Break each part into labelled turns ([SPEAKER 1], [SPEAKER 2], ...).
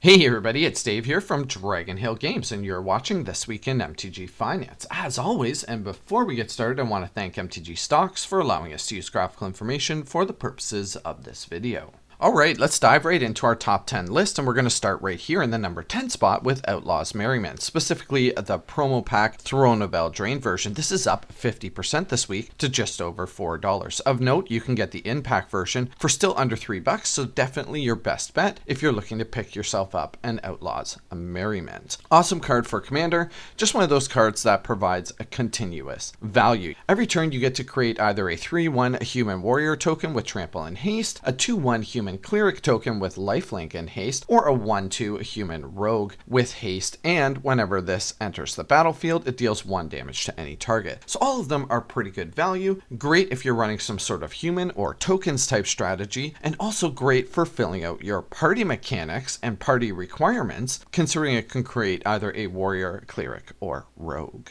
[SPEAKER 1] Hey everybody, it's Dave here from Dragonhill Games, and you're watching This Week in MTG Finance. As always, and before we get started, I want to thank MTG Stocks for allowing us to use graphical information for the purposes of this video. Alright, let's dive right into our top 10 list, and we're going to start right here in the number 10 spot with Outlaws Merryman, specifically the promo pack Throne of Eldraine version. This is up 50% this week to just over $4. Of note, you can get the in-pack version for still under $3, so definitely your best bet if you're looking to pick yourself up an Outlaws Merryman. Awesome card for Commander, just one of those cards that provides a continuous value. Every turn you get to create either a 3/1 Human Warrior token with Trample and Haste, a 2/1 Human Cleric token with Lifelink and Haste, or a 1/2 Human Rogue with Haste, and whenever this enters the battlefield, it deals 1 damage to any target. So all of them are pretty good value, great if you're running some sort of human or tokens type strategy, and also great for filling out your party mechanics and party requirements, considering it can create either a Warrior, Cleric, or Rogue.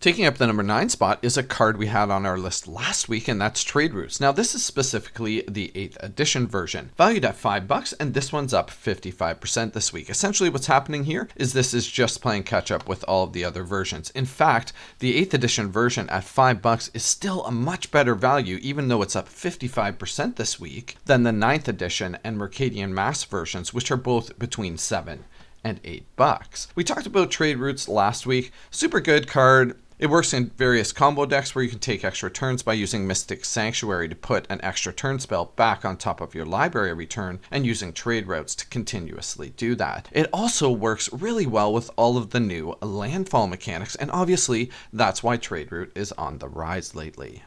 [SPEAKER 1] Taking up the number 9 spot is a card we had on our list last week, and that's Trade Routes. Now, this is specifically the 8th edition version, valued at $5, and this one's up 55% this week. Essentially, what's happening here is this is just playing catch up with all of the other versions. In fact, the 8th edition version at $5 is still a much better value, even though it's up 55% this week, than the 9th edition and Mercadian Mass versions, which are both between $7 and $8. We talked about Trade Routes last week. Super good card. It works in various combo decks where you can take extra turns by using Mystic Sanctuary to put an extra turn spell back on top of your library every turn, and using trade routes to continuously do that. It also works really well with all of the new landfall mechanics, and obviously that's why Trade Route is on the rise lately.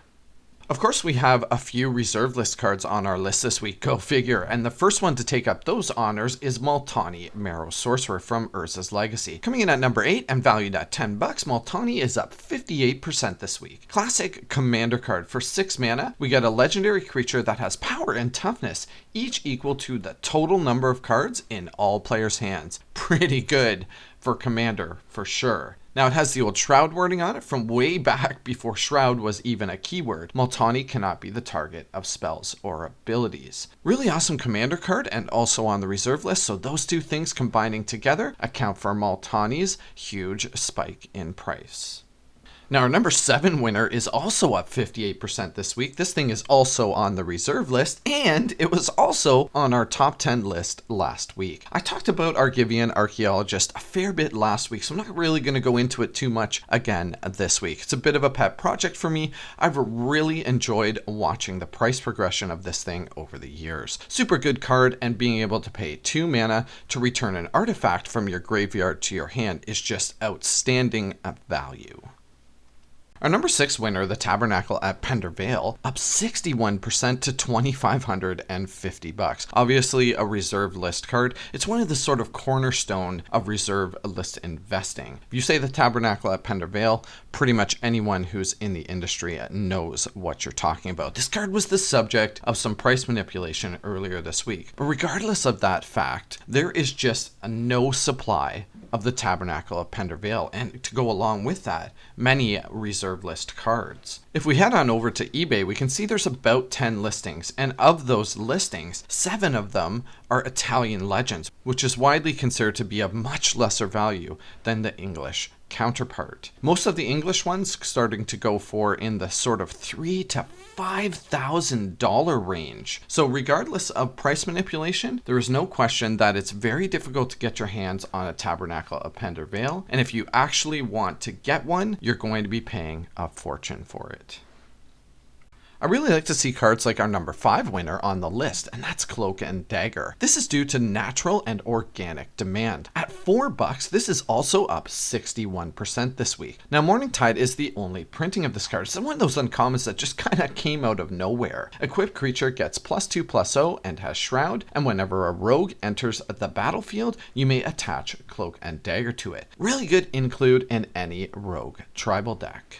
[SPEAKER 1] Of course, we have a few reserve list cards on our list this week, go figure, and the first one to take up those honors is Multani, Maro Sorcerer from Urza's Legacy. Coming in at number 8 and valued at $10, Multani is up 58% this week. Classic commander card for 6 mana. We get a legendary creature that has power and toughness, each equal to the total number of cards in all players' hands. Pretty good for commander, for sure. Now, it has the old Shroud wording on it from way back before Shroud was even a keyword. Multani cannot be the target of spells or abilities. Really awesome commander card, and also on the reserve list, so those two things combining together account for Multani's huge spike in price. Now, our number 7 winner is also up 58% this week. This thing is also on the reserve list, and it was also on our top 10 list last week. I talked about Argivian Archaeologist a fair bit last week, so I'm not really going to go into it too much again this week. It's a bit of a pet project for me. I've really enjoyed watching the price progression of this thing over the years. Super good card, and being able to pay 2 mana to return an artifact from your graveyard to your hand is just outstanding value. Our number 6 winner, the Tabernacle at Pendervale, up 61% to $2,550. Obviously a reserve list card. It's one of the sort of cornerstone of reserve list investing. If you say the Tabernacle at Pendervale, pretty much anyone who's in the industry knows what you're talking about. This card was the subject of some price manipulation earlier this week. But regardless of that fact, there is just no supply of the Tabernacle of Pendervale, and to go along with that, many reserve list cards. If we head on over to eBay, we can see there's about 10 listings, and of those listings, 7 of them are Italian legends, which is widely considered to be of much lesser value than the English counterpart. Most of the English ones starting to go for in the sort of $3,000 to $5,000 range. So regardless of price manipulation, there is no question that it's very difficult to get your hands on a Tabernacle of Pendervale, and if you actually want to get one, you're going to be paying a fortune for it. I really like to see cards like our number 5 winner on the list, and that's Cloak and Dagger. This is due to natural and organic demand. At $4, this is also up 61% this week. Now, Morningtide is the only printing of this card. It's one of those uncommons that just kind of came out of nowhere. Equipped creature gets +2/+0 and has Shroud, and whenever a rogue enters the battlefield, you may attach Cloak and Dagger to it. Really good include in any rogue tribal deck.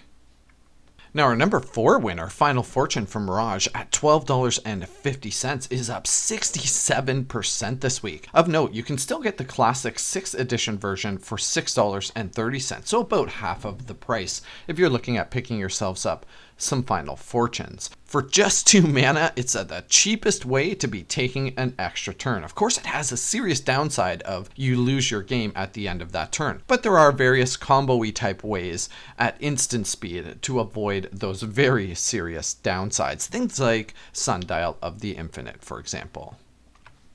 [SPEAKER 1] Now, our number 4 winner, Final Fortune from Mirage, at $12.50 is up 67% this week. Of note, you can still get the classic 6th edition version for $6.30, so about half of the price if you're looking at picking yourselves up some final fortunes. For just 2 mana, it's the cheapest way to be taking an extra turn. Of course, it has a serious downside of you lose your game at the end of that turn, but there are various combo-y type ways at instant speed to avoid those very serious downsides. Things like Sundial of the Infinite, for example.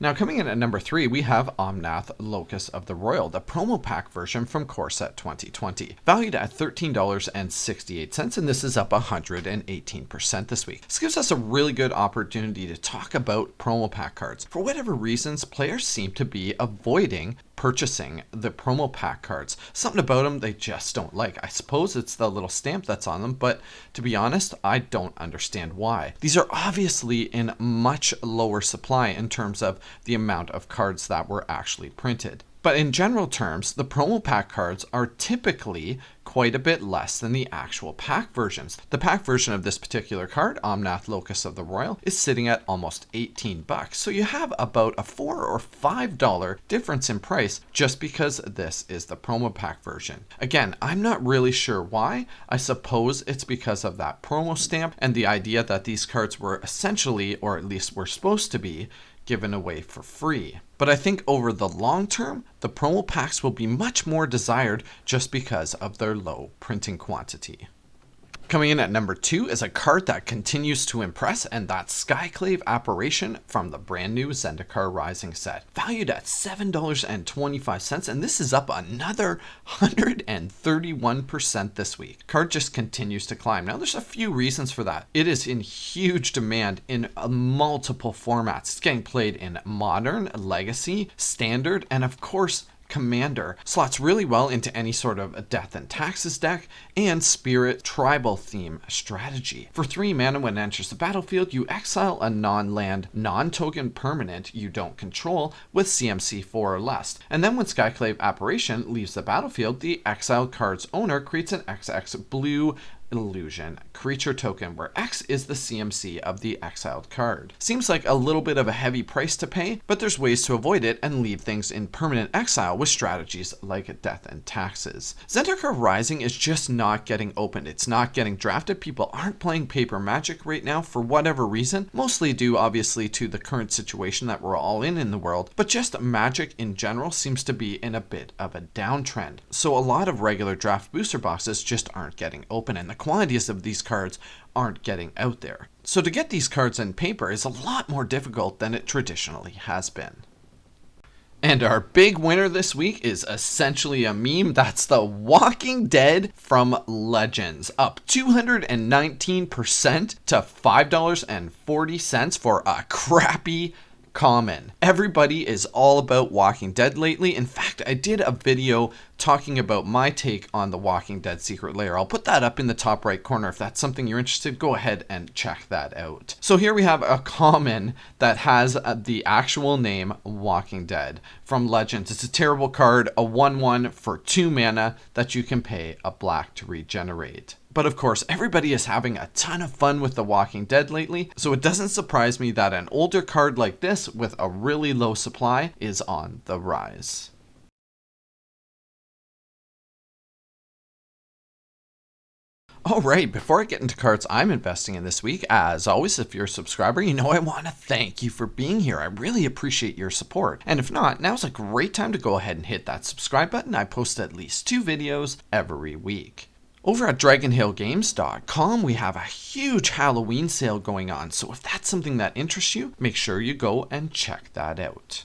[SPEAKER 1] Now coming in at number 3, we have Omnath Locus of the Royal, the promo pack version from Core Set 2020, valued at $13.68, and this is up 118% this week. This gives us a really good opportunity to talk about promo pack cards. For whatever reasons, players seem to be avoiding purchasing the promo pack cards. Something about them they just don't like. I suppose it's the little stamp that's on them, but to be honest, I don't understand why. These are obviously in much lower supply in terms of the amount of cards that were actually printed. But in general terms, the promo pack cards are typically quite a bit less than the actual pack versions. The pack version of this particular card, Omnath Locus of the Royal, is sitting at almost $18. So you have about a $4 or $5 difference in price just because this is the promo pack version. Again, I'm not really sure why. I suppose it's because of that promo stamp and the idea that these cards were essentially, or at least were supposed to be, given away for free. But I think over the long term, the promo packs will be much more desired just because of their low printing quantity. Coming in at number 2 is a card that continues to impress, and that's Skyclave Apparition from the brand new Zendikar Rising set, valued at $7.25, and this is up another 131% this week. Card just continues to climb. Now there's a few reasons for that. It is in huge demand in multiple formats. It's getting played in Modern, Legacy, Standard, and of course Commander. Slots really well into any sort of Death and Taxes deck and Spirit tribal theme strategy. For 3 mana, when it enters the battlefield, you exile a non-land, non-token permanent you don't control with CMC 4 or less. And then when Skyclave Apparition leaves the battlefield, the exiled card's owner creates an XX blue illusion creature token where X is the CMC of the exiled card. Seems like a little bit of a heavy price to pay, but there's ways to avoid it and leave things in permanent exile with strategies like Death and Taxes. Zendikar Rising is just not getting opened. It's not getting drafted. People aren't playing Paper Magic right now for whatever reason, mostly due obviously to the current situation that we're all in the world, but just Magic in general seems to be in a bit of a downtrend. So a lot of regular draft booster boxes just aren't getting open, and the quantities of these cards aren't getting out there. So to get these cards in paper is a lot more difficult than it traditionally has been. And our big winner this week is essentially a meme. That's the Walking Dead from Legends, up 219% to $5.40 for a crappy common. Everybody is all about Walking Dead lately. In fact, I did a video talking about my take on the Walking Dead Secret Lair. I'll put that up in the top right corner. If that's something you're interested, go ahead and check that out. So here we have a common that has the actual name Walking Dead from Legends. It's a terrible card, a 1/1 for 2 mana that you can pay a black to regenerate. But of course, everybody is having a ton of fun with The Walking Dead lately, so it doesn't surprise me that an older card like this with a really low supply is on the rise. Alright, before I get into cards I'm investing in this week, as always, if you're a subscriber, you know I want to thank you for being here. I really appreciate your support. And if not, now's a great time to go ahead and hit that subscribe button. I post at least 2 videos every week. Over at DragonhillGames.com, we have a huge Halloween sale going on, so if that's something that interests you, make sure you go and check that out.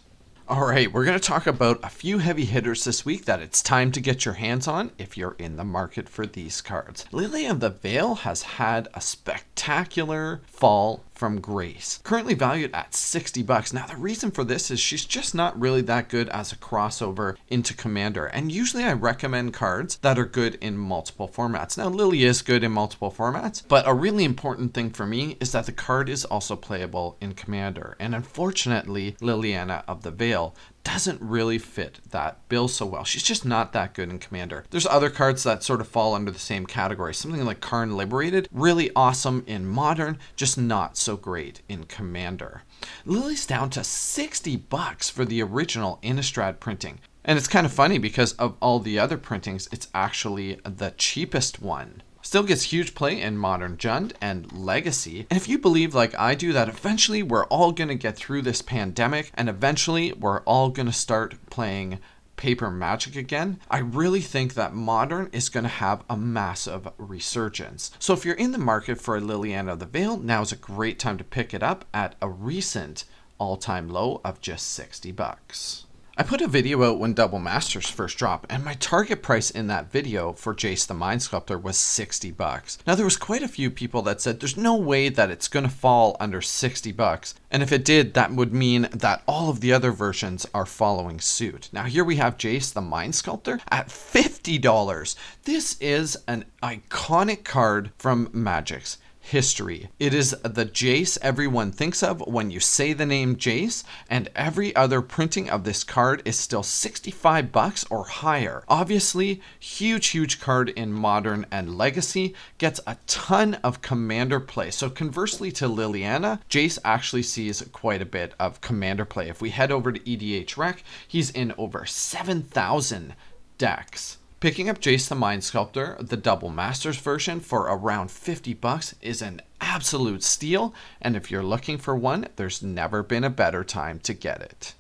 [SPEAKER 1] Alright, we're going to talk about a few heavy hitters this week that it's time to get your hands on if you're in the market for these cards. Lily of the Veil has had a spectacular fall from grace, currently valued at $60. Now the reason for this is she's just not really that good as a crossover into Commander, and usually I recommend cards that are good in multiple formats. Now Lily is good in multiple formats, but a really important thing for me is that the card is also playable in Commander, and unfortunately Liliana of the Veil doesn't really fit that bill so well. She's just not that good in Commander. There's other cards that sort of fall under the same category. Something like Karn Liberated, really awesome in Modern, just not so great in Commander. Lily's down to $60 for the original Innistrad printing. And it's kind of funny because of all the other printings, it's actually the cheapest one. Still gets huge play in Modern Jund and Legacy. And if you believe like I do that eventually we're all going to get through this pandemic and eventually we're all going to start playing paper Magic again, I really think that Modern is going to have a massive resurgence. So if you're in the market for a Liliana of the Veil, now is a great time to pick it up at a recent all-time low of just 60 bucks. I put a video out when Double Masters first dropped, and my target price in that video for Jace the Mind Sculptor was 60 bucks. Now there was quite a few people that said there's no way that it's going to fall under 60 bucks. And if it did, that would mean that all of the other versions are following suit. Now here we have Jace the Mind Sculptor at $50. This is an iconic card from Magic's history. It is the Jace everyone thinks of when you say the name Jace, and every other printing of this card is still 65 bucks or higher. Obviously, huge card in Modern and Legacy, gets a ton of commander play. So conversely to Liliana, Jace actually sees quite a bit of commander play. If we head over to EDH Rec, he's in over 7,000 decks. Picking up Jace the Mind Sculptor, the Double Masters version, for around 50 bucks is an absolute steal, and if you're looking for one, there's never been a better time to get it.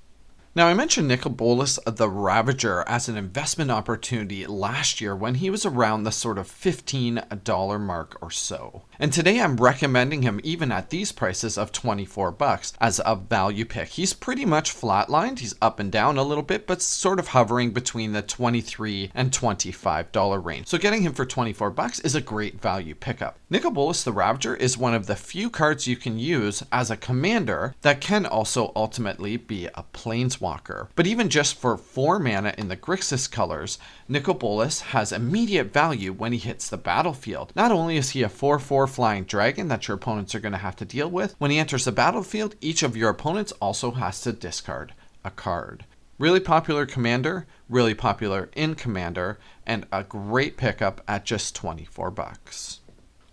[SPEAKER 1] Now, I mentioned Nicobolus the Ravager as an investment opportunity last year when he was around the sort of $15 mark or so. And today I'm recommending him even at these prices of 24 bucks as a value pick. He's pretty much flatlined. He's up and down a little bit, but sort of hovering between the $23 and $25 range. So getting him for 24 bucks is a great value pickup. Nicobolus the Ravager is one of the few cards you can use as a commander that can also ultimately be a planeswalker. But even just for 4 mana in the Grixis colors, Nicobolus has immediate value when he hits the battlefield. Not only is he a 4/4 flying dragon that your opponents are going to have to deal with, when he enters the battlefield, each of your opponents also has to discard a card. Really popular commander, really popular in Commander, and a great pickup at just 24 bucks.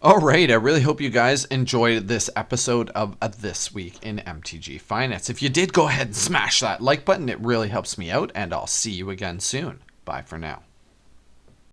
[SPEAKER 1] All right, I really hope you guys enjoyed this episode of This Week in MTG Finance. If you did, go ahead and smash that like button. It really helps me out, and I'll see you again soon. Bye for now.